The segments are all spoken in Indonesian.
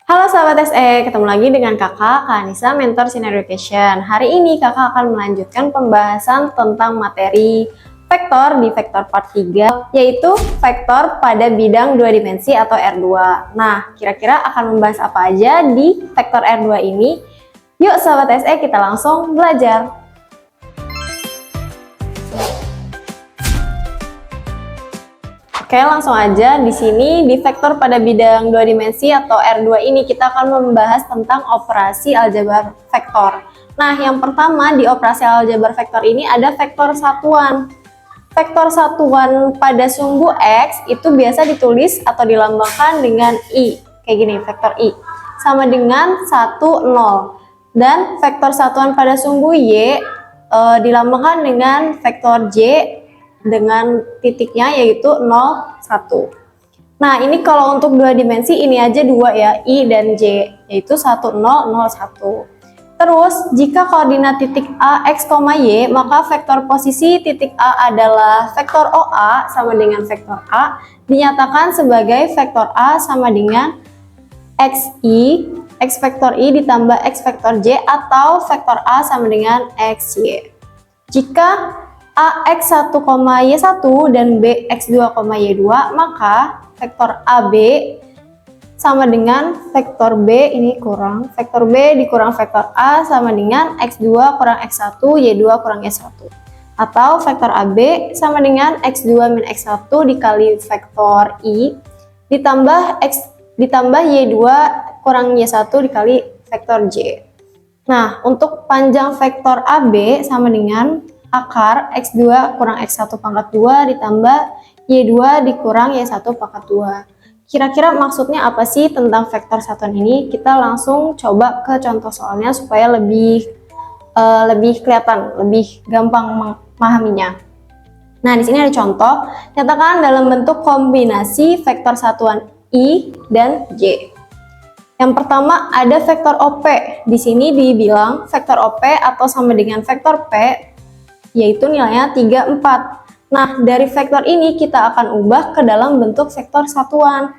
Halo sahabat SE, ketemu lagi dengan kakak Anissa, Mentor Sinar Education. Hari ini kakak akan melanjutkan pembahasan tentang materi vektor di vektor part 3, yaitu vektor pada bidang 2 dimensi atau R2. Nah, kira-kira akan membahas apa aja di vektor R2 ini? Yuk sahabat SE, kita langsung belajar. Oke, langsung aja. Di sini di vektor pada bidang 2 dimensi atau R2 ini kita akan membahas tentang operasi aljabar vektor. Nah, yang pertama di operasi aljabar vektor ini ada vektor satuan. Vektor satuan pada sumbu X itu biasa ditulis atau dilambangkan dengan I. Kayak gini, vektor I. Sama dengan 1, 0. Dan vektor satuan pada sumbu Y dilambangkan dengan vektor J dengan titiknya yaitu 0, 1. Nah, ini kalau untuk 2 dimensi ini aja 2 ya, I dan J, yaitu 1, 0, 0, 1. Terus, jika koordinat titik A, X, Y, maka vektor posisi titik A adalah vektor OA sama dengan vektor A, dinyatakan sebagai vektor A sama dengan XI, X vektor I ditambah X vektor J, atau vektor A sama dengan XY. Jika AX1, Y1 dan BX2, Y2, maka vektor AB sama dengan vektor B ini kurang, vektor B dikurang vektor A sama dengan X2 kurang X1, Y2 kurang Y1. Atau vektor AB sama dengan X2 min X1 dikali vektor I ditambah Y2 kurang Y1 dikali vektor J. Nah, untuk panjang vektor AB sama dengan akar X2 kurang X1 pangkat 2 ditambah Y2 dikurang Y1 pangkat 2. Kira-kira maksudnya apa sih tentang vektor satuan ini? Kita langsung coba ke contoh soalnya supaya lebih kelihatan, lebih gampang memahaminya. Nah, di sini ada contoh. Nyatakan dalam bentuk kombinasi vektor satuan I dan J. Yang pertama ada vektor OP. Di sini dibilang vektor OP atau sama dengan vektor P, yaitu nilainya 3, 4. Nah, dari vektor ini kita akan ubah ke dalam bentuk vektor satuan,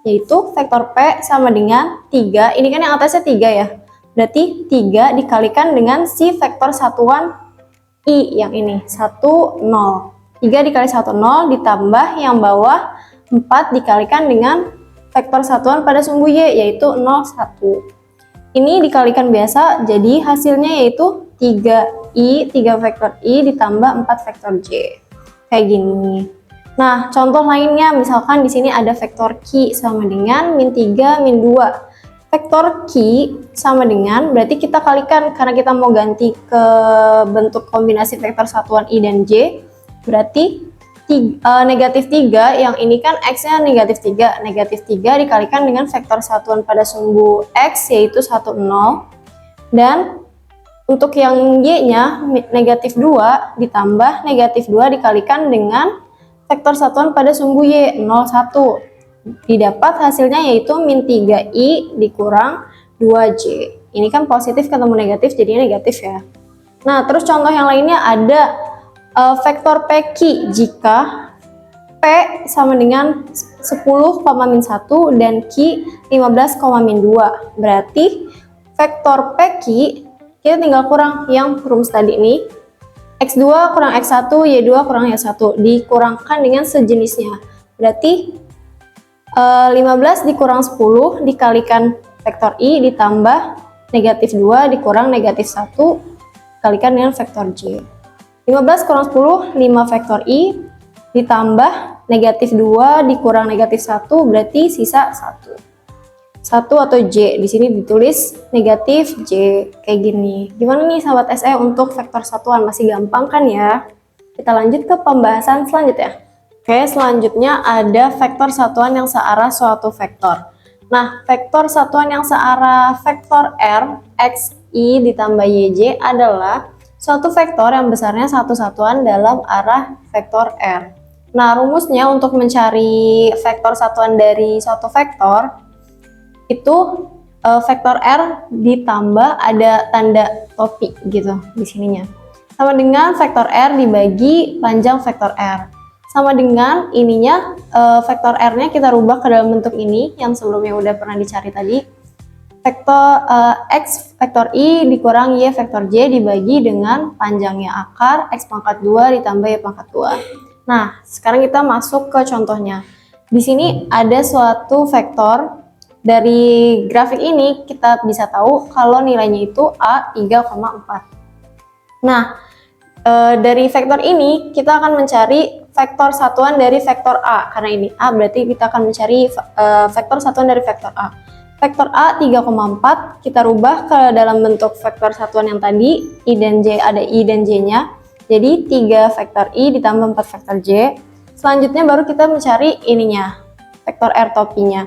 yaitu vektor P sama dengan 3, ini kan yang atasnya 3 ya, berarti 3 dikalikan dengan si vektor satuan I yang ini, 1, 0. 3 dikali 1, 0, ditambah yang bawah 4 dikalikan dengan vektor satuan pada sumbu Y, yaitu 0, 1. Ini dikalikan biasa, jadi hasilnya yaitu 3 vektor I ditambah 4 vektor J. Kayak gini. Nah, contoh lainnya misalkan di sini ada vektor Q sama dengan min 3, min 2. Vektor Q sama dengan, berarti kita kalikan karena kita mau ganti ke bentuk kombinasi vektor satuan I dan J. Berarti negatif 3, yang ini kan X-nya negatif 3. Negatif 3 dikalikan dengan vektor satuan pada sumbu X yaitu 1, 0. Dan untuk yang Y-nya negatif 2 ditambah negatif 2 dikalikan dengan vektor satuan pada sumbu Y 0, 1. Didapat hasilnya yaitu min 3I dikurang 2J. Ini kan positif ketemu negatif jadinya negatif ya. Nah, terus contoh yang lainnya ada vektor PQ jika P sama dengan 10, min 1 dan Q 15, min 2. Berarti vektor PQ kita tinggal kurang yang rumus tadi ini, X2 kurang X1, Y2 kurang Y1, dikurangkan dengan sejenisnya. Berarti 15 dikurang 10 dikalikan vektor I ditambah negatif 2 dikurang negatif 1 dikalikan dengan vektor J. 15 kurang 10, 5 vektor I ditambah negatif 2 dikurang negatif 1 berarti sisa 1. 1 atau J, di sini ditulis negatif J, kayak gini. Gimana nih sahabat SE untuk vektor satuan? Masih gampang kan ya? Kita lanjut ke pembahasan selanjutnya. Oke, selanjutnya ada vektor satuan yang searah suatu vektor. Nah, vektor satuan yang searah vektor R, XI ditambah YJ adalah suatu vektor yang besarnya satu satuan dalam arah vektor R. Nah, rumusnya untuk mencari vektor satuan dari suatu vektor, itu vektor R ditambah ada tanda topi gitu di sininya. Sama dengan vektor R dibagi panjang vektor R. Sama dengan ininya vektor R-nya kita rubah ke dalam bentuk ini yang sebelumnya udah pernah dicari tadi. X vektor I dikurang Y vektor J dibagi dengan panjangnya akar X pangkat 2 ditambah Y pangkat 2. Nah, sekarang kita masuk ke contohnya. Di sini ada suatu vektor. Dari grafik ini kita bisa tahu kalau nilainya itu A 3,4. Nah, dari vektor ini kita akan mencari vektor satuan dari vektor A. Karena ini A, berarti kita akan mencari vektor satuan dari vektor A. Vektor A 3,4 kita rubah ke dalam bentuk vektor satuan yang tadi, I dan J, ada I dan J-nya. Jadi 3 vektor I ditambah 4 vektor J. Selanjutnya baru kita mencari ininya, vektor R topinya,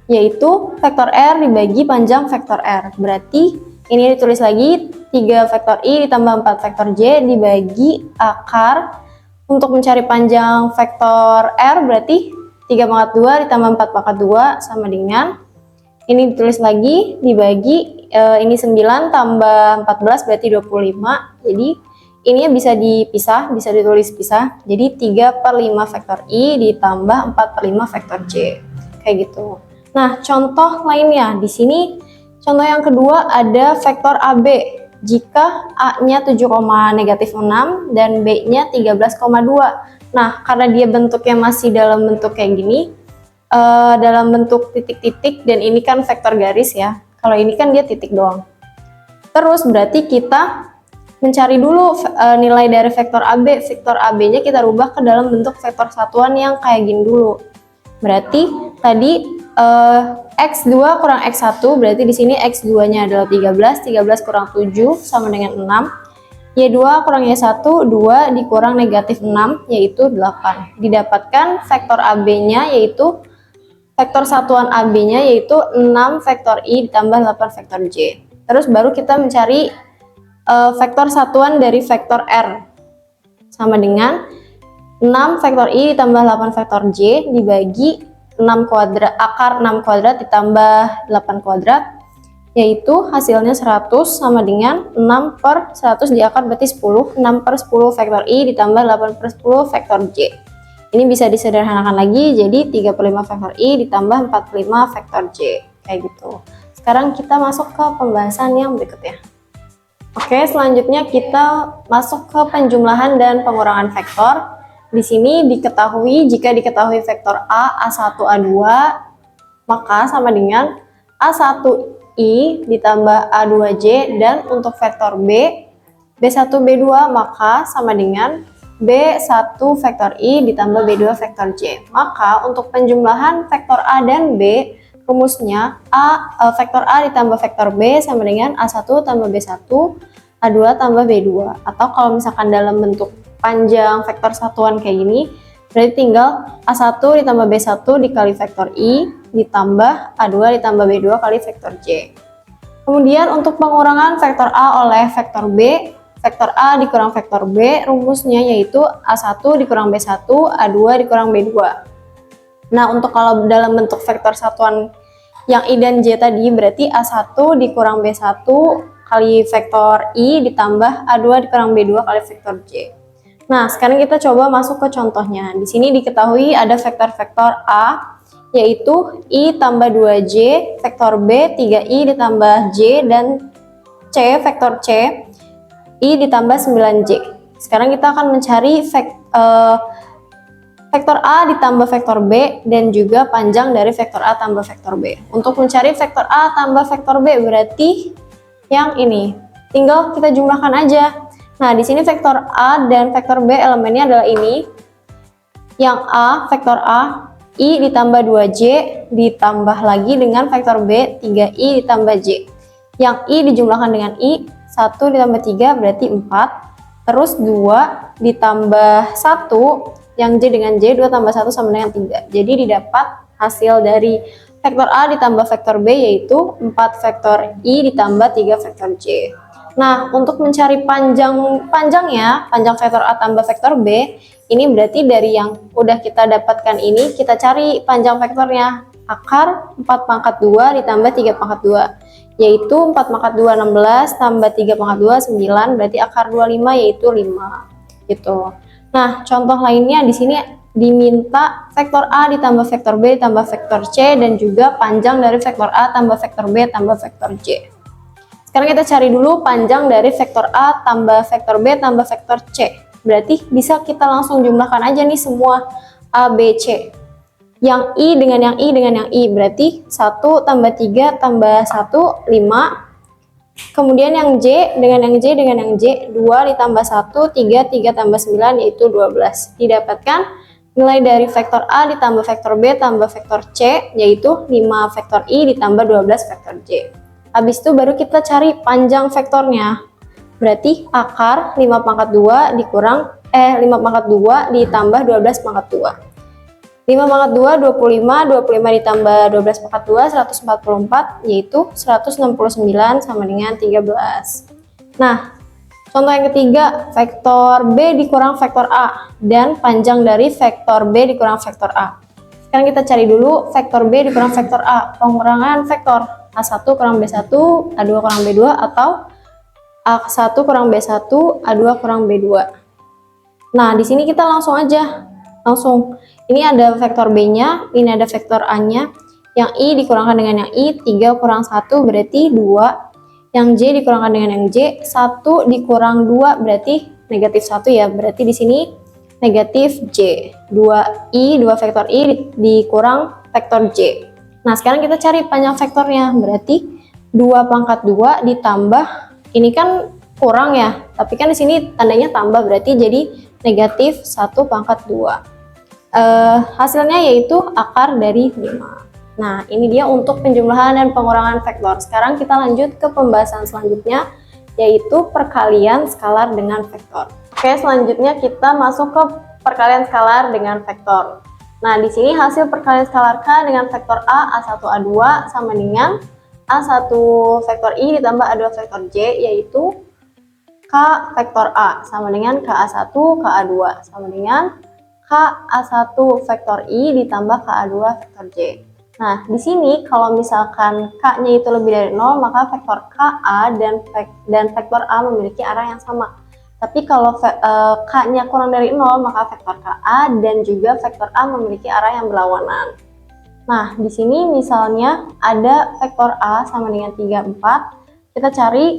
yaitu vektor R dibagi panjang vektor R. Berarti ini ditulis lagi 3 vektor I ditambah 4 vektor J dibagi akar. Untuk mencari panjang vektor R berarti 3 pangkat 2 ditambah 4 pangkat 2 sama dengan ini ditulis lagi dibagi ini 9 tambah 14 berarti 25. Jadi ini bisa dipisah, bisa ditulis pisah. Jadi 3/5 vektor I ditambah 4/5 vektor J. Kayak gitu. Nah, contoh lainnya di sini, contoh yang kedua ada vektor AB. Jika A-nya 7,6 dan B-nya 13,2. Nah, karena dia bentuknya masih dalam bentuk kayak gini, dalam bentuk titik-titik, dan ini kan vektor garis ya. Kalau ini kan dia titik doang. Terus berarti kita mencari dulu nilai dari vektor AB. Vektor AB-nya kita rubah ke dalam bentuk vektor satuan yang kayak gini dulu. Berarti tadi X2 kurang X1, berarti di sini X2-nya adalah 13, 13 kurang 7 sama dengan 6. Y2 kurang Y1, 2 dikurang negatif 6, yaitu 8. Didapatkan vektor AB-nya yaitu vektor satuan AB-nya yaitu 6 vektor I ditambah 8 vektor J. Terus baru kita mencari vektor satuan dari vektor R. Sama dengan 6 vektor I ditambah 8 vektor J dibagi 6 kuadrat, akar 6 kuadrat ditambah 8 kuadrat, yaitu hasilnya 100 sama dengan 6/100 di akar berarti 10. 6/10 vektor I ditambah 8/10 vektor J. Ini bisa disederhanakan lagi jadi 35 vektor I ditambah 45 vektor J. Kayak gitu. Sekarang kita masuk ke pembahasan yang berikutnya. Oke, selanjutnya kita masuk ke penjumlahan dan pengurangan vektor. Di sini diketahui jika diketahui vektor A, A1, A2, maka sama dengan A1I ditambah A2J, dan untuk vektor B, B1, B2, maka sama dengan B1 vektor I ditambah B2 vektor J. Maka untuk penjumlahan vektor A dan B, rumusnya vektor A ditambah vektor B sama dengan A1 tambah B1, A2 tambah B2. Atau kalau misalkan dalam bentuk panjang vektor satuan kayak gini, berarti tinggal A1 ditambah B1 dikali vektor I ditambah A2 ditambah B2 kali vektor J. Kemudian untuk pengurangan vektor A oleh vektor B, vektor A dikurang vektor B, rumusnya yaitu A1 dikurang B1, A2 dikurang B2. Nah, untuk kalau dalam bentuk vektor satuan yang I dan J tadi, berarti A1 dikurang B1 kali vektor I ditambah A2 dikurang B2 kali vektor J. Nah, sekarang kita coba masuk ke contohnya. Di sini diketahui ada vektor-vektor A, yaitu I tambah 2J, vektor B 3I ditambah J, dan C, vektor C, I ditambah 9J. Sekarang kita akan mencari vektor A ditambah vektor B, dan juga panjang dari vektor A tambah vektor B. Untuk mencari vektor A tambah vektor B, berarti yang ini. Tinggal kita jumlahkan aja. Nah, di sini vektor A dan vektor B elemennya adalah ini. Yang A, vektor A, I ditambah 2J ditambah lagi dengan vektor B 3I ditambah J. Yang I dijumlahkan dengan I, 1 ditambah 3 berarti 4. Terus 2 ditambah 1, yang J dengan J, 2 tambah 1 sama dengan 3. Jadi didapat hasil dari vektor A ditambah vektor B yaitu 4 vektor I ditambah 3 vektor J. Nah, untuk mencari panjang vektor A tambah vektor B, ini berarti dari yang udah kita dapatkan ini, kita cari panjang vektornya. Akar 4 pangkat 2 ditambah 3 pangkat 2, yaitu 4 pangkat 2 16 tambah 3 pangkat 2 9, berarti akar 25 yaitu 5. Gitu. Nah, contoh lainnya di sini diminta vektor A ditambah vektor B ditambah vektor C dan juga panjang dari vektor A tambah vektor B tambah vektor C. Sekarang kita cari dulu panjang dari vektor A tambah vektor B tambah vektor C. Berarti bisa kita langsung jumlahkan aja nih semua A, B, C. Yang I dengan yang I dengan yang I. Berarti 1 tambah 3 tambah 1, 5. Kemudian yang J dengan yang J dengan yang J, 2 ditambah 1, 3, 3 tambah 9 yaitu 12. Didapatkan nilai dari vektor A ditambah vektor B tambah vektor C yaitu 5 vektor I ditambah 12 vektor J. Habis itu baru kita cari panjang vektornya. Berarti akar 5 pangkat 2 dikurang 5 pangkat 2 ditambah 12 pangkat 2. 5 pangkat 2, 25, 25 ditambah 12 pangkat 2, 144, yaitu 169 sama dengan 13. Nah, contoh yang ketiga, vektor B dikurang vektor A, dan panjang dari vektor B dikurang vektor A. Sekarang kita cari dulu vektor B dikurang vektor A, pengurangan vektor A1 kurang B1, A2 kurang B2, atau A1 kurang B1, A2 kurang B2. Nah, di sini kita langsung aja. Ini ada vektor B-nya, ini ada vektor A-nya. Yang I dikurangkan dengan yang I, 3 kurang 1 berarti 2. Yang J dikurangkan dengan yang J, 1 dikurang 2 berarti negatif 1 ya. Berarti di sini negatif J. 2I, 2 vektor I dikurang vektor J. Nah, sekarang kita cari panjang vektornya. Berarti 2 pangkat 2 ditambah, ini kan kurang ya, tapi kan di sini tandanya tambah, berarti jadi negatif 1 pangkat 2. Hasilnya yaitu akar dari 5. Nah, ini dia untuk penjumlahan dan pengurangan vektor. Sekarang kita lanjut ke pembahasan selanjutnya, yaitu perkalian skalar dengan vektor. Oke, selanjutnya kita masuk ke perkalian skalar dengan vektor. Nah, di sini hasil perkalian skalar K dengan vektor A, A1, A2 sama dengan A1 vektor I ditambah A2 vektor J, yaitu K vektor A sama dengan KA1, KA2 sama dengan KA1 vektor I ditambah KA2 vektor J. Nah, di sini kalau misalkan K-nya itu lebih dari 0, maka vektor KA dan vektor A memiliki arah yang sama. Tapi kalau K-nya kurang dari 0, maka vektor KA dan juga vektor A memiliki arah yang berlawanan. Nah, di sini misalnya ada vektor A sama dengan 3, 4. Kita cari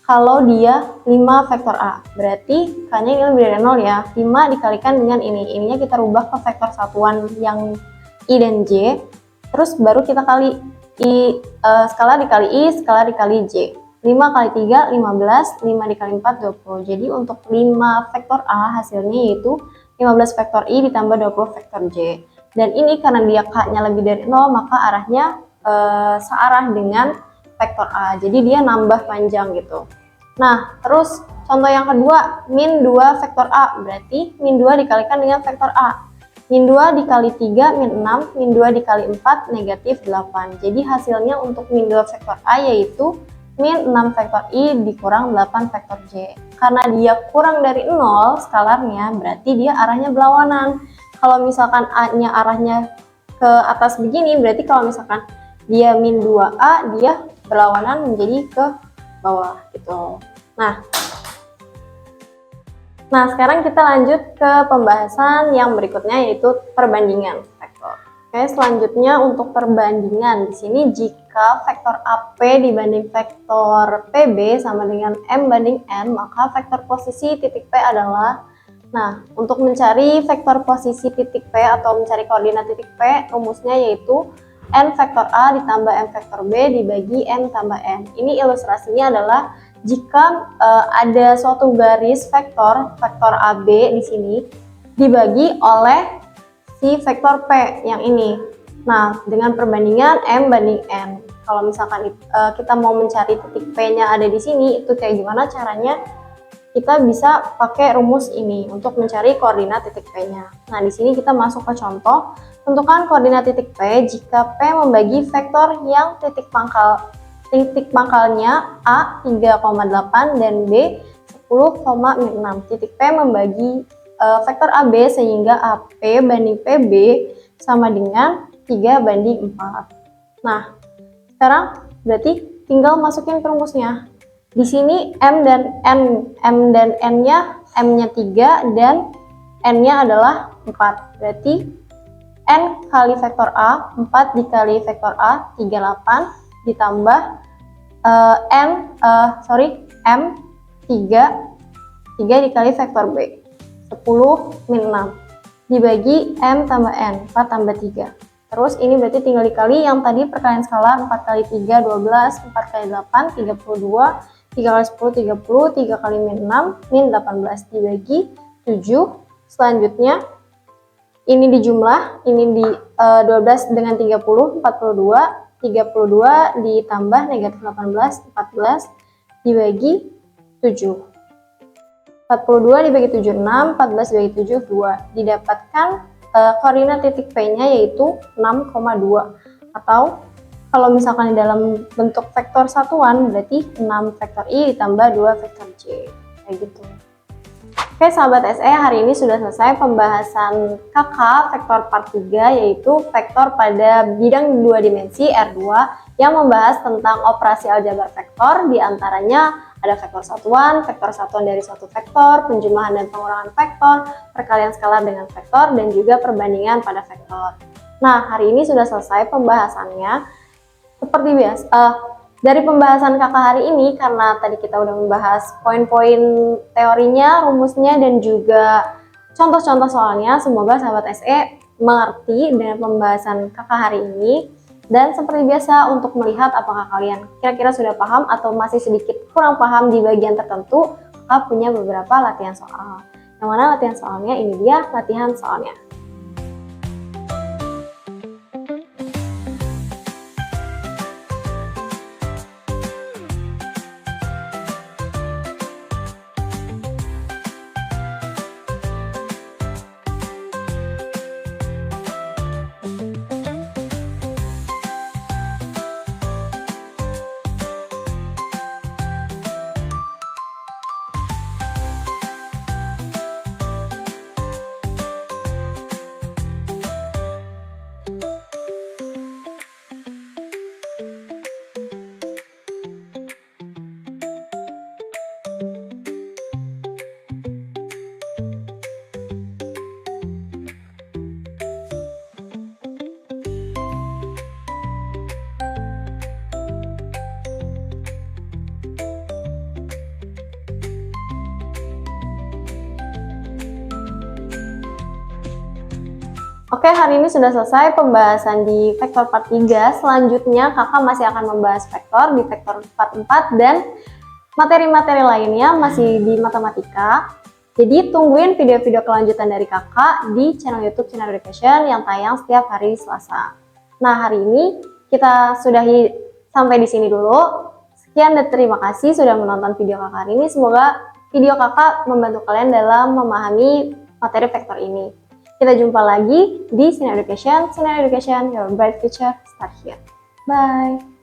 kalau dia 5 vektor A, berarti K-nya ini lebih dari 0 ya. 5 dikalikan dengan ini. Ininya kita rubah ke vektor satuan yang I dan J. Terus baru kita kali I, skala dikali I, skala dikali J. 5 kali 3, 15. 5 dikali 4, 20. Jadi untuk 5 vektor A hasilnya yaitu 15 vektor I ditambah 20 vektor J. Dan ini karena dia K-nya lebih dari 0, maka arahnya searah dengan vektor A, jadi dia nambah panjang gitu. Nah, terus contoh yang kedua, min 2 vektor A, berarti min 2 dikalikan dengan vektor A. Min 2 dikali 3, min 6, min 2 dikali 4, negatif 8. Jadi hasilnya untuk min 2 vektor A yaitu min 6 vektor I dikurang 8 vektor J. Karena dia kurang dari 0 skalarnya, berarti dia arahnya berlawanan. Kalau misalkan A-nya arahnya ke atas begini, berarti kalau misalkan dia min 2A, dia berlawanan menjadi ke bawah gitu. Nah, sekarang kita lanjut ke pembahasan yang berikutnya yaitu perbandingan vektor. Oke, selanjutnya untuk perbandingan di sini jika vektor AP dibanding vektor PB sama dengan M banding N, maka vektor posisi titik P adalah, nah, untuk mencari vektor posisi titik P atau mencari koordinat titik P, rumusnya yaitu N vektor A ditambah M vektor B dibagi N tambah N. Ini ilustrasinya adalah jika ada suatu garis vektor AB di sini dibagi oleh si vektor P yang ini. Nah, dengan perbandingan M banding N. Kalau misalkan kita mau mencari titik P-nya ada di sini, itu kayak gimana caranya? Kita bisa pakai rumus ini untuk mencari koordinat titik P-nya. Nah, di sini kita masuk ke contoh. Tentukan koordinat titik P jika P membagi vektor yang titik pangkalnya A 3,8 dan B 10,6. Titik P membagi vektor AB sehingga AP banding PB sama dengan 3 banding 4. Nah, sekarang berarti tinggal masukin ke rumusnya. Di sini M dan N-nya M-nya 3 dan N-nya adalah 4. Berarti N kali vektor A, 4 dikali vektor A, 38, ditambah M 3 dikali vektor B, 10 min 6, dibagi M tambah N, 4 tambah 3. Terus ini berarti tinggal dikali yang tadi perkalian skalar, 4 kali 3, 12, 4 kali 8, 32, 3 kali 10, 30, 3 kali min 6, min 18, dibagi 7. Selanjutnya, ini dijumlah, ini di 12 dengan 30, 42, 32 ditambah negatif 18, 14, dibagi 7. 42 dibagi 7, 6, 14 dibagi 7, 2. Didapatkan koordinat titik P-nya yaitu 6,2. Atau kalau misalkan di dalam bentuk vektor satuan, berarti 6 vektor I ditambah 2 vektor J. Kayak gitu. Oke sahabat SE, hari ini sudah selesai pembahasan KK vektor part 3, yaitu vektor pada bidang 2 dimensi R2 yang membahas tentang operasi aljabar vektor, diantaranya ada vektor satuan dari suatu vektor, penjumlahan dan pengurangan vektor, perkalian skalar dengan vektor, dan juga perbandingan pada vektor. Nah, hari ini sudah selesai pembahasannya. Seperti biasa, dari pembahasan KK hari ini, karena tadi kita udah membahas poin-poin teorinya, rumusnya, dan juga contoh-contoh soalnya, semoga sahabat SE mengerti dengan pembahasan KK hari ini. Dan seperti biasa, untuk melihat apakah kalian kira-kira sudah paham atau masih sedikit kurang paham di bagian tertentu, kakak punya beberapa latihan soal. Yang mana latihan soalnya, ini dia latihan soalnya. Oke, hari ini sudah selesai pembahasan di vektor part 3. Selanjutnya kakak masih akan membahas vektor di vektor part 4 dan materi-materi lainnya masih di matematika. Jadi tungguin video-video kelanjutan dari kakak di channel YouTube Sinar Education yang tayang setiap hari Selasa. Nah, hari ini kita sudahi sampai di sini dulu. Sekian dan terima kasih sudah menonton video kakak hari ini. Semoga video kakak membantu kalian dalam memahami materi vektor ini. Kita jumpa lagi di Sinar Education, your bright future start here. Bye!